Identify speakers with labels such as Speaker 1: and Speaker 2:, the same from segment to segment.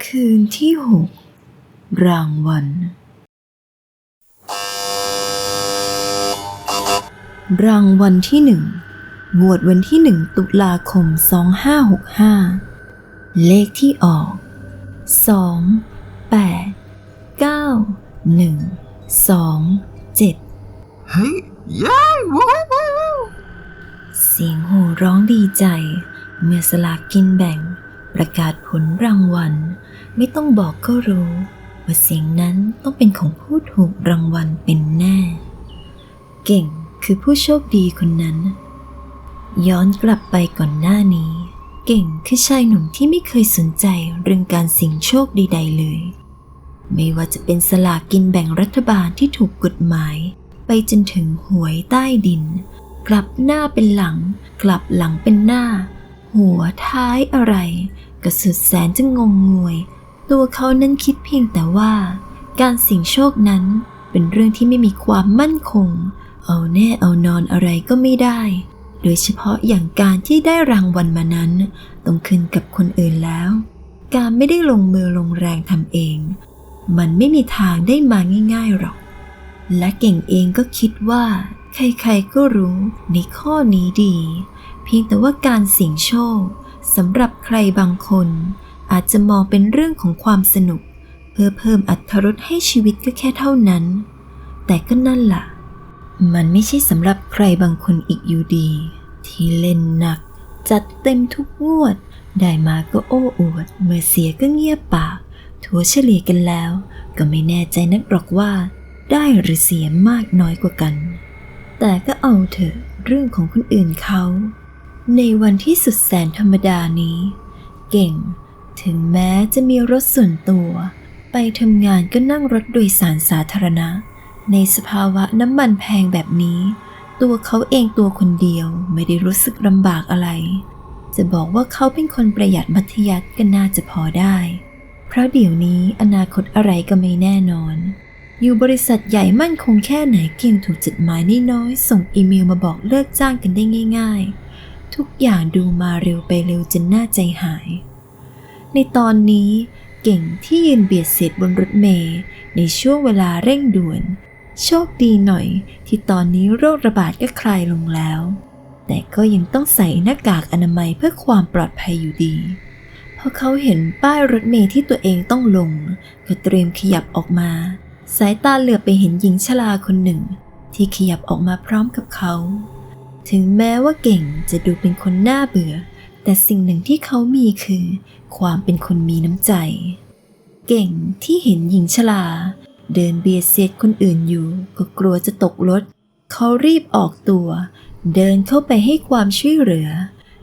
Speaker 1: คืนที่6รางวัลรางวัลที่1งวดวันที่1ตุลาคม2565เลขที่ออก2 8 9 1 2 7
Speaker 2: เฮ้ยย้ายว้าว
Speaker 1: เสียงโห่ร้องดีใจเมื่อสลากกินแบ่งประกาศผลรางวัลไม่ต้องบอกก็รู้ว่าเสียงนั้นต้องเป็นของผู้ถูกรางวัลเป็นแน่เก่งคือผู้โชคดีคนนั้นย้อนกลับไปก่อนหน้านี้เก่งคือชายหนุ่มที่ไม่เคยสนใจเรื่องการเสี่ยงโชคใดๆเลยไม่ว่าจะเป็นสลากกินแบ่งรัฐบาลที่ถูกกฎหมายไปจนถึงหวยใต้ดินกลับหน้าเป็นหลังกลับหลังเป็นหน้าหัวท้ายอะไรก็สุดแสนจะงงงวยตัวเขานั้นคิดเพียงแต่ว่าการเสี่ยงโชคนั้นเป็นเรื่องที่ไม่มีความมั่นคงเอาแน่เอานอนอะไรก็ไม่ได้โดยเฉพาะอย่างการที่ได้รางวัลมานั้นต้องขึ้นกับคนอื่นแล้วการไม่ได้ลงมือลงแรงทำเองมันไม่มีทางได้มาง่ายๆหรอกและเก่งเองก็คิดว่าใครๆก็รู้ในข้อนี้ดีเพียงแต่ว่าการเสี่ยงโชคสำหรับใครบางคนอาจจะมองเป็นเรื่องของความสนุกเพื่อเพิ่มอรรถรสให้ชีวิตก็แค่เท่านั้นแต่ก็นั่นล่ะมันไม่ใช่สำหรับใครบางคนอีกอยู่ดีที่เล่นหนักจัดเต็มทุกงวดได้มาก็โอ้อวดเมื่อเสียก็เงียบปากถัวเฉลี่ยกันแล้วก็ไม่แน่ใจนักหรอกว่าได้หรือเสียมากน้อยกว่ากันแต่ก็เอาเถอะเรื่องของคนอื่นเขาในวันที่สุดแสนธรรมดานี้เก่งถึงแม้จะมีรถส่วนตัวไปทำงานก็นั่งรถโดยสารสาธารณะในสภาวะน้ำมันแพงแบบนี้ตัวเขาเองตัวคนเดียวไม่ได้รู้สึกลำบากอะไรจะบอกว่าเขาเป็นคนประหยัดมัธยัสถ์ก็น่าจะพอได้เพราะเดี๋ยวนี้อนาคตอะไรก็ไม่แน่นอนอยู่บริษัทใหญ่มั่นคงแค่ไหนเก่งถูกจดหมายน้อยๆส่งอีเมลมาบอกเลิกจ้างกันได้ง่ายๆทุกอย่างดูมาเร็วไปเร็วจนน่าใจหายในตอนนี้เก่งที่ยืนเบียดเสียดบนรถเมล์ในช่วงเวลาเร่งด่วนโชคดีหน่อยที่ตอนนี้โรคระบาดก็คลายลงแล้วแต่ก็ยังต้องใส่หน้ากากอนามัยเพื่อความปลอดภัยอยู่ดีพอเขาเห็นป้ายรถเมล์ที่ตัวเองต้องลงก็เตรียมขยับออกมาสายตาเหลือบไปเห็นหญิงชราคนหนึ่งที่ขยับออกมาพร้อมกับเขาถึงแม้ว่าเก่งจะดูเป็นคนน่าเบื่อแต่สิ่งหนึ่งที่เขามีคือความเป็นคนมีน้ำใจเก่งที่เห็นหญิงชราเดินเบียดเสียดคนอื่นอยู่ก็กลัวจะตกรถเขารีบออกตัวเดินเข้าไปให้ความช่วยเหลือ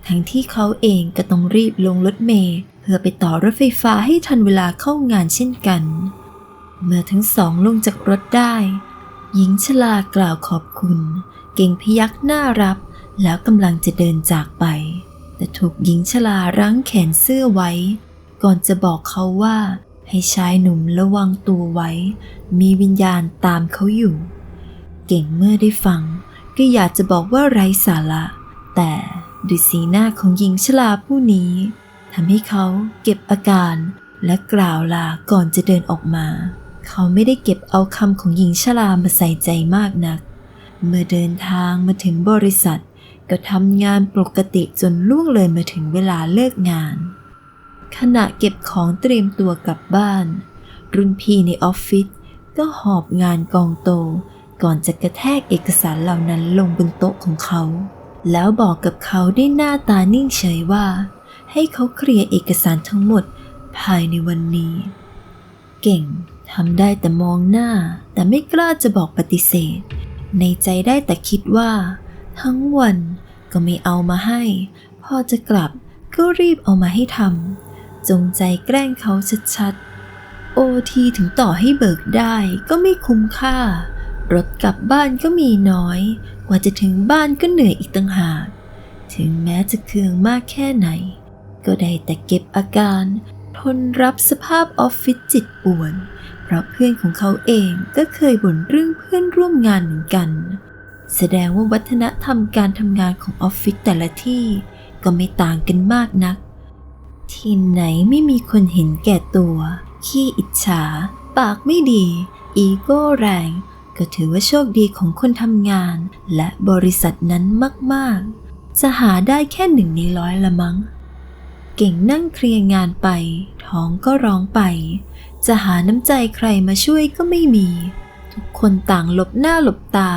Speaker 1: ทั้งที่เขาเองก็ต้องรีบลงรถเมล์เพื่อไปต่อรถไฟฟ้าให้ทันเวลาเข้างานเช่นกันเมื่อทั้งสองลงจากรถได้หญิงชรากล่าวขอบคุณเก่งพยักหน้ารับแล้วกำลังจะเดินจากไปแต่ถูกหญิงชรารั้งแขนเสื้อไว้ก่อนจะบอกเขาว่าให้ชายหนุ่มระวังตัวไว้มีวิญญาณตามเขาอยู่เก่งเมื่อได้ฟังก็อยากจะบอกว่าไร้สาระแต่ด้วยสีหน้าของหญิงชราผู้นี้ทำให้เขาเก็บอาการและกล่าวลาก่อนจะเดินออกมาเขาไม่ได้เก็บเอาคำของหญิงชรามาใส่ใจมากนักเมื่อเดินทางมาถึงบริษัทก็ทำงานปกติจนล่วงเลยมาถึงเวลาเลิกงานขณะเก็บของเตรียมตัวกลับบ้านรุ่นพี่ในออฟฟิศก็หอบงานกองโตก่อนจะกระแทกเอกสารเหล่านั้นลงบนโต๊ะของเขาแล้วบอกกับเขาด้วยหน้าตานิ่งเฉยว่าให้เขาเคลียร์เอกสารทั้งหมดภายในวันนี้เก่งทำได้แต่มองหน้าแต่ไม่กล้าจะบอกปฏิเสธในใจได้แต่คิดว่าทั้งวันก็ไม่เอามาให้พอจะกลับก็รีบเอามาให้ทำจงใจแกล้งเขาชัดๆโอทีถึงต่อให้เบิกได้ก็ไม่คุ้มค่ารถกลับบ้านก็มีน้อยกว่าจะถึงบ้านก็เหนื่อยอีกต่างหากถึงแม้จะเคืองมากแค่ไหนก็ได้แต่เก็บอาการทนรับสภาพออฟฟิศจิตป่วนเพราะเพื่อนของเขาเองก็เคยบ่นเรื่องเพื่อนร่วมงานเหมือนกันแสดงว่าวัฒนธรรมการทำงานของออฟฟิศแต่ละที่ก็ไม่ต่างกันมากนัก ที่ไหนไม่มีคนเห็นแก่ตัวขี้อิจฉาปากไม่ดีอีโก้แรงก็ถือว่าโชคดีของคนทำงานและบริษัทนั้นมากๆจะหาได้แค่1 ใน 100ละมั้งเก่งนั่งเคลียร์งานไปท้องก็ร้องไปจะหาน้ำใจใครมาช่วยก็ไม่มีทุกคนต่างหลบหน้าหลบตา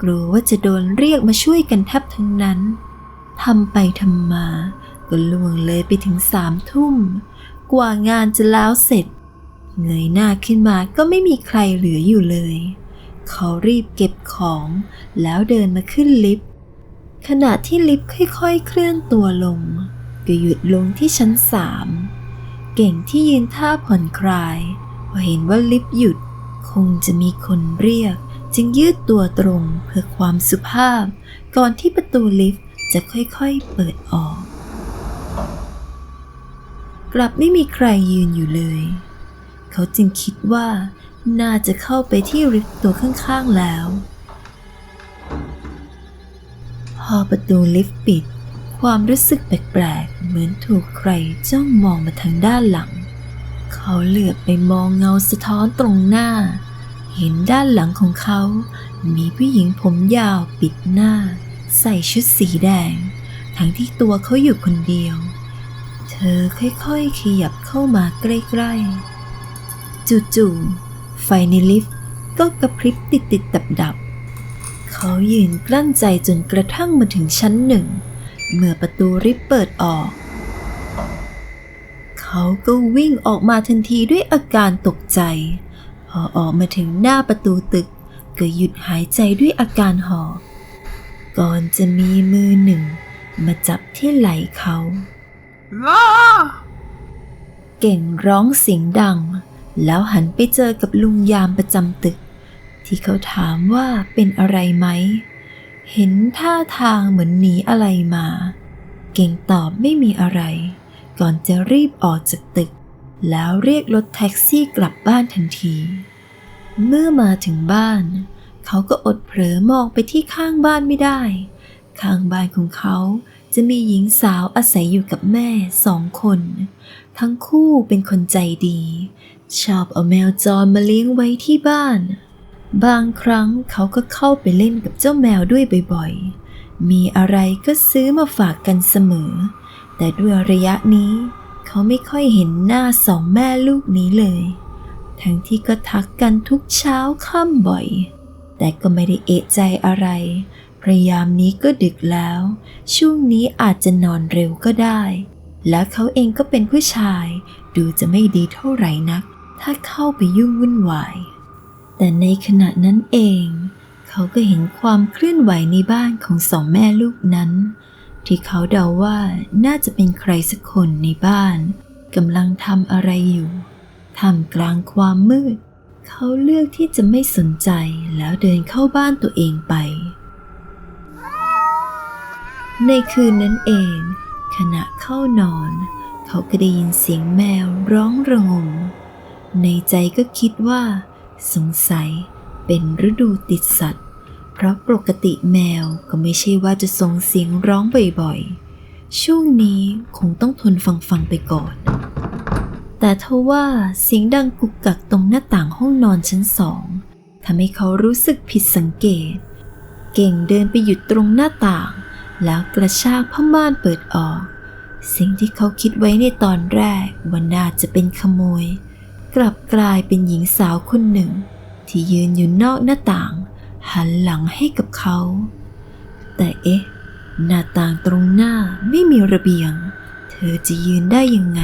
Speaker 1: กลัวว่าจะโดนเรียกมาช่วยกันแทบทั้งนั้นทำไปทำมาก็ล่วงเลยไปถึง3 ทุ่มกว่างานจะแล้วเสร็จเงยหน้าขึ้นมาก็ไม่มีใครเหลืออยู่เลยเขารีบเก็บของแล้วเดินมาขึ้นลิฟต์ขณะที่ลิฟต์ค่อยๆเคลื่อนตัวลงก็หยุดลงที่ชั้น3เก่งที่ยืนท่าผ่อนคลายพอเห็นว่าลิฟต์หยุดคงจะมีคนเรียกจึงยืดตัวตรงเพื่อความสุภาพก่อนที่ประตูลิฟต์จะค่อยๆเปิดออกกลับไม่มีใครยืนอยู่เลยเขาจึงคิดว่าน่าจะเข้าไปที่ลิฟต์ตัวข้างๆแล้วพอประตูลิฟต์ปิดความรู้สึกแปลกๆเหมือนถูกใครจ้องมองมาทางด้านหลังเขาเหลือบไปมองเงาสะท้อนตรงหน้าเห็นด้านหลังของเขามีผู้หญิงผมยาวปิดหน้าใส่ชุดสีแดงทั้งที่ตัวเขาอยู่คนเดียวเธอค่อยๆขยับเข้ามาใกล้ๆจู่ๆไฟในลิฟต์ก็กระพริบติดๆดับๆเขายืนกลั้นใจจนกระทั่งมาถึงชั้น1เมื่อประตูลิฟต์เปิดออกเขาก็วิ่งออกมาทันทีด้วยอาการตกใจพอออกมาถึงหน้าประตูตึกก็หยุดหายใจด้วยอาการหอบก่อนจะมีมือหนึ่งมาจับที่ไหล่เขาเก่งร้องเสียงดังแล้วหันไปเจอกับลุงยามประจำตึกที่เขาถามว่าเป็นอะไรไหมเห็นท่าทางเหมือนหนีอะไรมาเก่งตอบไม่มีอะไรก่อนจะรีบออกจากตึกแล้วเรียกรถแท็กซี่กลับบ้านทันทีเมื่อมาถึงบ้านเขาก็อดเผลอมองไปที่ข้างบ้านไม่ได้ข้างบ้านของเขาจะมีหญิงสาวอาศัยอยู่กับแม่2 คนทั้งคู่เป็นคนใจดีชอบเอาแมวจรมาเลี้ยงไว้ที่บ้านบางครั้งเขาก็เข้าไปเล่นกับเจ้าแมวด้วยบ่อยๆมีอะไรก็ซื้อมาฝากกันเสมอแต่ด้วยระยะนี้เขาไม่ค่อยเห็นหน้า2 แม่ลูกนี้เลยทั้งที่ก็ทักกันทุกเช้าค่ำบ่อยแต่ก็ไม่ได้เอะใจอะไรพยามนี้ก็ดึกแล้วช่วงนี้อาจจะนอนเร็วก็ได้และเขาเองก็เป็นผู้ชายดูจะไม่ดีเท่าไหร่นักถ้าเข้าไปยุ่งวุ่นวายแต่ในขณะนั้นเองเขาก็เห็นความเคลื่อนไหวในบ้านของ2 แม่ลูกนั้นที่เขาเดาว่าน่าจะเป็นใครสักคนในบ้านกำลังทำอะไรอยู่ท่ามกลางความมืดเขาเลือกที่จะไม่สนใจแล้วเดินเข้าบ้านตัวเองไปในคืนนั้นเองขณะเข้านอนเขาก็ได้ยินเสียงแมวร้องระงมในใจก็คิดว่าสงสัยเป็นฤดูติดสัตว์เพราะปกติแมวก็ไม่ใช่ว่าจะส่งเสียงร้องบ่อยๆช่วงนี้คงต้องทนฟังไปก่อนแต่ทว่าเสียงดังกุกกักตรงหน้าต่างห้องนอนชั้น2ทำให้เขารู้สึกผิดสังเกตเก่งเดินไปหยุดตรงหน้าต่างแล้วกระชากผ้าม่านเปิดออกสิ่งที่เขาคิดไว้ในตอนแรกว่าน่าจะเป็นขโมยกลับกลายเป็นหญิงสาวคนหนึ่งที่ยืนอยู่นอกหน้าต่างหันหลังให้กับเขาแต่หน้าต่างตรงหน้าไม่มีระเบียงเธอจะยืนได้ยังไง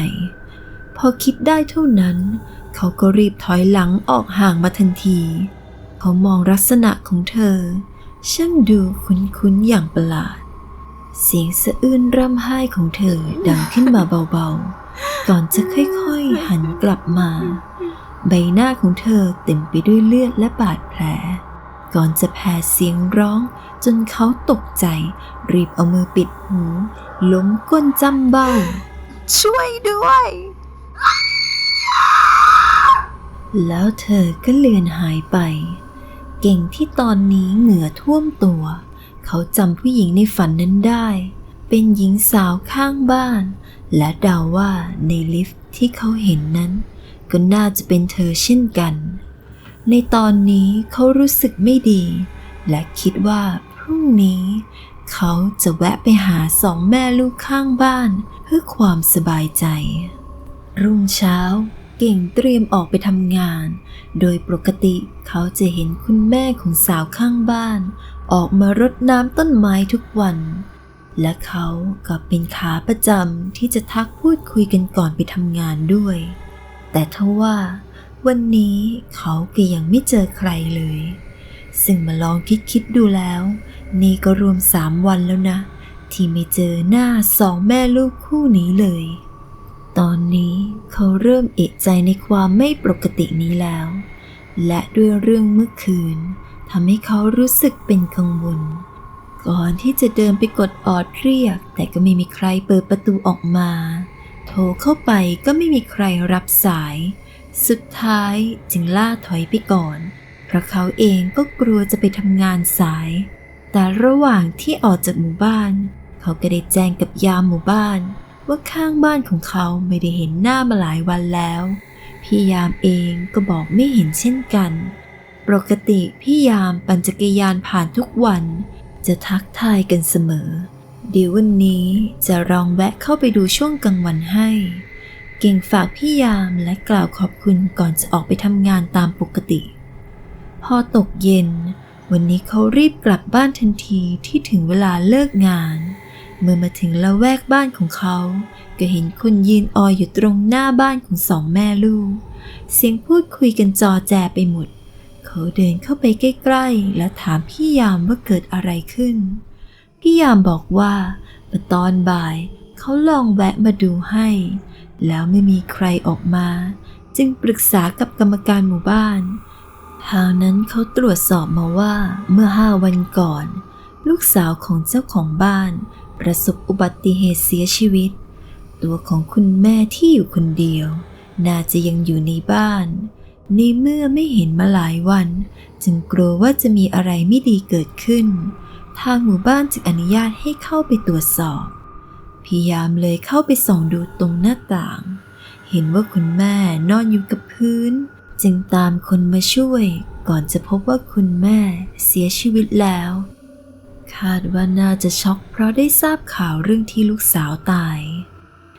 Speaker 1: พอคิดได้เท่านั้นเขาก็รีบถอยหลังออกห่างมาทันทีเขามองลักษณะของเธอช่างดูคุ้นๆอย่างประหลาดเสียงสะอื้นร่ำไห้ของเธอดังขึ้นมาเบาๆก่อนจะค่อยๆหันกลับมาใบหน้าของเธอเต็มไปด้วยเลือดและบาดแผลก่อนจะแผ่เสียงร้องจนเขาตกใจรีบเอามือปิดหูล้มก้นจ้ำเบ้าช่วยด้วยแล้วเธอก็เลือนหายไปเก่งที่ตอนนี้เหงื่อท่วมตัวเขาจำผู้หญิงในฝันนั้นได้เ เป็นหญิงสาวข้างบ้านและเดาว่าในลิฟต์ที่เขาเห็นนั้นก็น่าจะเป็นเธอเช่นกันในตอนนี้เขารู้สึกไม่ดีและคิดว่าพรุ่งนี้เขาจะแวะไปหาสองแม่ลูกข้างบ้านเพื่อความสบายใจรุ่งเช้าเก่งเตรียมออกไปทำงานโดยปกติเขาจะเห็นคุณแม่ของสาวข้างบ้านออกมารดน้ำต้นไม้ทุกวันและเขาก็เป็นขาประจำที่จะทักพูดคุยกันก่อนไปทำงานด้วยแต่ทว่าวันนี้เขาก็ยังไม่เจอใครเลยซึ่งมาลองคิดดูแล้วนี่ก็รวม3 วันแล้วนะที่ไม่เจอหน้าสองแม่ลูกคู่นี้เลยตอนนี้เขาเริ่มเอะใจในความไม่ปกตินี้แล้วและด้วยเรื่องเมื่อคืนทำให้เขารู้สึกเป็นกังวลก่อนที่จะเดินไปกดออดเรียกแต่ก็ไม่มีใครเปิดประตูออกมาโทรเข้าไปก็ไม่มีใครรับสายสุดท้ายจึงล่าถอยไปก่อนเพราะเขาเองก็กลัวจะไปทำงานสายแต่ระหว่างที่ออกจากหมู่บ้านเขาก็ได้แจ้งกับยามหมู่บ้านว่าข้างบ้านของเขาไม่ได้เห็นหน้ามาหลายวันแล้วพี่ยามเองก็บอกไม่เห็นเช่นกันปกติพี่ยามปั่นจักรยานผ่านทุกวันจะทักทายกันเสมอเดี๋ยววันนี้จะลองแวะเข้าไปดูช่วงกลางวันให้เก่งฝากพี่ยามและกล่าวขอบคุณก่อนจะออกไปทำงานตามปกติพอตกเย็นวันนี้เขารีบกลับบ้านทันทีที่ถึงเวลาเลิกงานเมื่อมาถึงละแวกบ้านของเขาก็เห็นคนยืนอออยู่ตรงหน้าบ้านของสองแม่ลูกเสียงพูดคุยกันจอแจไปหมดเขาเดินเข้าไปใกล้ๆและถามพี่ยามว่าเกิดอะไรขึ้นพี่ยามบอกว่าตอนบ่ายเขาลองแวะมาดูให้แล้วไม่มีใครออกมาจึงปรึกษากับกรรมการหมู่บ้านทางนั้นเขาตรวจสอบมาว่าเมื่อ5 วันก่อนลูกสาวของเจ้าของบ้านประสบอุบัติเหตุเสียชีวิตตัวของคุณแม่ที่อยู่คนเดียวน่าจะยังอยู่ในบ้านในเมื่อไม่เห็นมาหลายวันจึงกลัวว่าจะมีอะไรไม่ดีเกิดขึ้นทางหมู่บ้านจึงอนุญาตให้เข้าไปตรวจสอบพยายามเลยเข้าไปส่องดูตรงหน้าต่างเห็นว่าคุณแม่นอนอยู่กับพื้นจึงตามคนมาช่วยก่อนจะพบว่าคุณแม่เสียชีวิตแล้วคาดว่าน่าจะช็อกเพราะได้ทราบข่าวเรื่องที่ลูกสาวตาย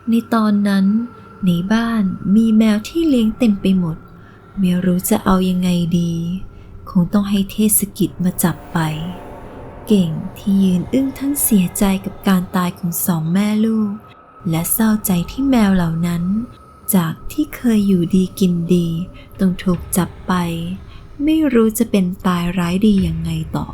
Speaker 1: ในตอนนั้นในบ้านมีแมวที่เลี้ยงเต็มไปหมดไม่รู้จะเอายังไงดีคงต้องให้เทศกิจมาจับไปเก่งที่ยืนอึ้งทั้งเสียใจกับการตายของสองแม่ลูกและเศร้าใจที่แมวเหล่านั้นจากที่เคยอยู่ดีกินดีต้องถูกจับไปไม่รู้จะเป็นตายร้ายดียังไงต่อ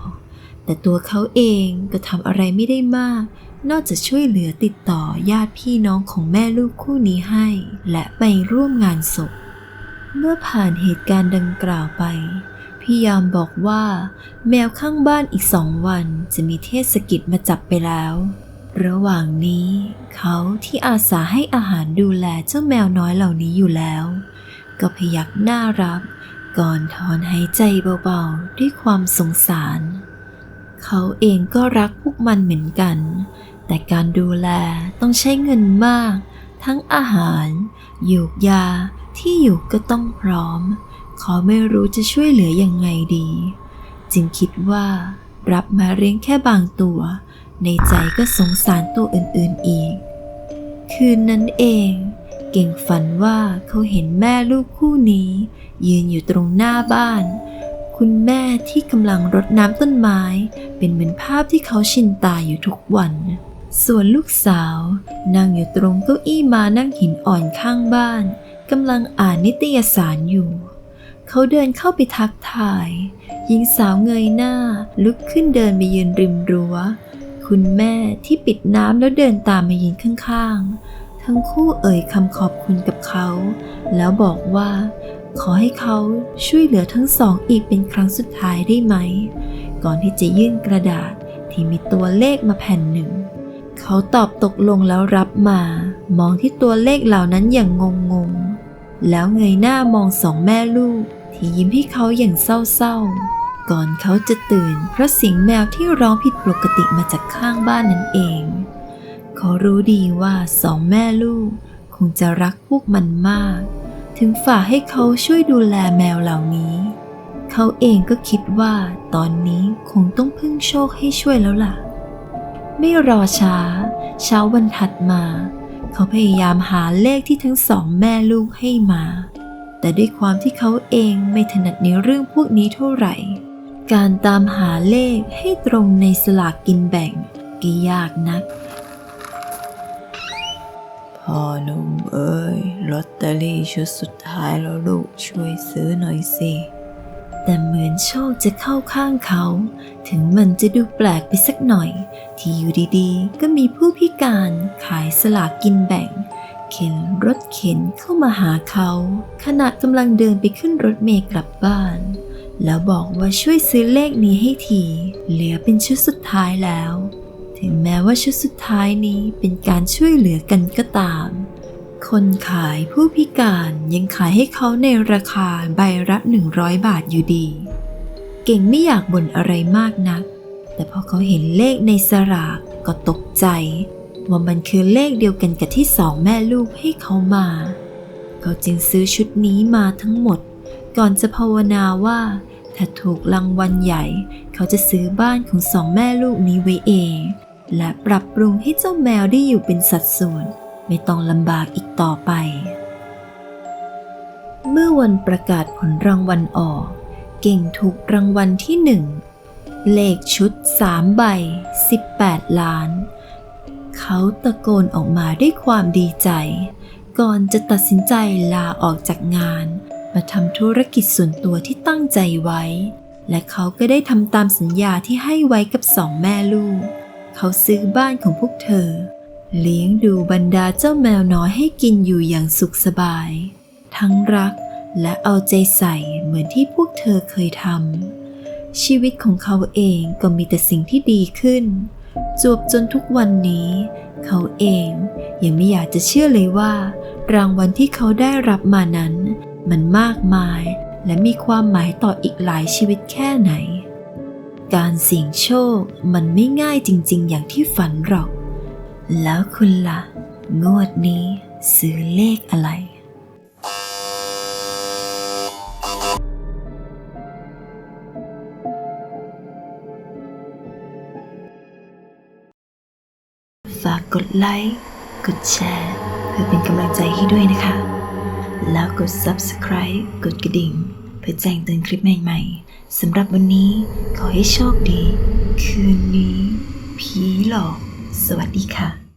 Speaker 1: แต่ตัวเขาเองก็ทำอะไรไม่ได้มากนอกจากช่วยเหลือติดต่อญาติพี่น้องของแม่ลูกคู่นี้ให้และไปร่วมงานศพเมื่อผ่านเหตุการณ์ดังกล่าวไปพี่ยามบอกว่าแมวข้างบ้านอีก2 วันจะมีเทศกิจมาจับไปแล้วระหว่างนี้เขาที่อาสาให้อาหารดูแลเจ้าแมวน้อยเหล่านี้อยู่แล้วก็พยักหน้ารับก่อนถอนหายใจเบาๆด้วยความสงสารเขาเองก็รักพวกมันเหมือนกันแต่การดูแลต้องใช้เงินมากทั้งอาหารยูกยาที่อยู่ก็ต้องพร้อมเขาไม่รู้จะช่วยเหลือยังไงดีจึงคิดว่ารับมาเลี้ยงแค่บางตัวในใจก็สงสารตัวอื่นๆอีกคืนนั้นเองเก่งฝันว่าเขาเห็นแม่ลูกคู่นี้ยืนอยู่ตรงหน้าบ้านคุณแม่ที่กำลังรดน้ำต้นไม้เป็นเหมือนภาพที่เขาชินตาอยู่ทุกวันส่วนลูกสาวนั่งอยู่ตรงเก้าอี้ม้านั่งหินอ่อนข้างบ้านกำลังอ่านนิตยสารอยู่เขาเดินเข้าไปทักทายหญิงสาวเงยหน้าลุกขึ้นเดินไปยืนริมรั้วคุณแม่ที่ปิดน้ำแล้วเดินตามมายืนข้างๆทั้งคู่เอ่ยคำขอบคุณกับเขาแล้วบอกว่าขอให้เขาช่วยเหลือทั้งสองอีกเป็นครั้งสุดท้ายได้ไหมก่อนที่จะยื่นกระดาษที่มีตัวเลขมาแผ่นหนึ่งเขาตอบตกลงแล้วรับมามองที่ตัวเลขเหล่านั้นอย่างงงๆแล้วเงยหน้ามองสองแม่ลูกที่ยิ้มให้เขาอย่างเศร้าๆก่อนเขาจะตื่นเพราะเสียงแมวที่ร้องผิดปกติมาจากข้างบ้านนั่นเอง เขารู้ดีว่าสองแม่ลูกคงจะรักพวกมันมากถึงฝากให้เขาช่วยดูแลแมวเหล่านี้เขาเองก็คิดว่าตอนนี้คงต้องพึ่งโชคให้ช่วยแล้วล่ะไม่รอช้าเช้าวันถัดมาเขาพยายามหาเลขที่ทั้งสองแม่ลูกให้มาแต่ด้วยความที่เขาเองไม่ถนัดในเรื่องพวกนี้เท่าไหร่การตามหาเลขให้ตรงในสลากกินแบ่งก็ยากนักพ่อหนุ่มเอ้ยลอตเตอรี่ชุดสุดท้ายแล้วลูกช่วยซื้อหน่อยสิแต่เหมือนโชคจะเข้าข้างเขาถึงมันจะดูแปลกไปสักหน่อยที่อยู่ดีๆก็มีผู้พิการขายสลากกินแบ่งเข็นรถเข็นเข้ามาหาเขาขณะกำลังเดินไปขึ้นรถเมล์กลับบ้านแล้วบอกว่าช่วยซื้อเลขนี้ให้ทีเหลือเป็นชุดสุดท้ายแล้วถึงแม้ว่าชุดสุดท้ายนี้เป็นการช่วยเหลือกันก็ตามคนขายผู้พิการยังขายให้เขาในราคาใบละ100 บาทอยู่ดีเก่งไม่อยากบ่นอะไรมากนักแต่พอเขาเห็นเลขในสลากก็ตกใจว่ามันคือเลขเดียวกันกับที่สองแม่ลูกให้เขามาเขาจึงซื้อชุดนี้มาทั้งหมดก่อนจะภาวนาว่าถ้าถูกรางวัลใหญ่เขาจะซื้อบ้านของสองแม่ลูกนี้ไว้เองและปรับปรุงให้เจ้าแมวได้อยู่เป็นสัดส่วนไม่ต้องลำบากอีกต่อไปเมื่อวันประกาศผลรางวัลออกเก่งถูกรางวัลที่1เลขชุด3 ใบ18 ล้านเขาตะโกนออกมาด้วยความดีใจก่อนจะตัดสินใจลาออกจากงานมาทำธุรกิจส่วนตัวที่ตั้งใจไว้และเขาก็ได้ทำตามสัญญาที่ให้ไว้กับสองแม่ลูกเขาซื้อบ้านของพวกเธอเลี้ยงดูบรรดาเจ้าแมวน้อยให้กินอยู่อย่างสุขสบายทั้งรักและเอาใจใส่เหมือนที่พวกเธอเคยทำชีวิตของเขาเองก็มีแต่สิ่งที่ดีขึ้นจวบจนทุกวันนี้เขาเองยังไม่อยากจะเชื่อเลยว่ารางวัลที่เขาได้รับมานั้นมันมากมายและมีความหมายต่ออีกหลายชีวิตแค่ไหนการเสี่ยงโชคมันไม่ง่ายจริงๆอย่างที่ฝันหรอกแล้วคุณล่ะงวดนี้ซื้อเลขอะไรฝากกดไลค์กดแชร์เพื่อเป็นกำลังใจให้ด้วยนะคะแล้วกด Subscribe กดกระดิ่งเพื่อแจ้งเตือนคลิปใหม่ๆสำหรับวันนี้ขอให้โชคดีคืนนี้ผีหลอกสวัสดีค่ะ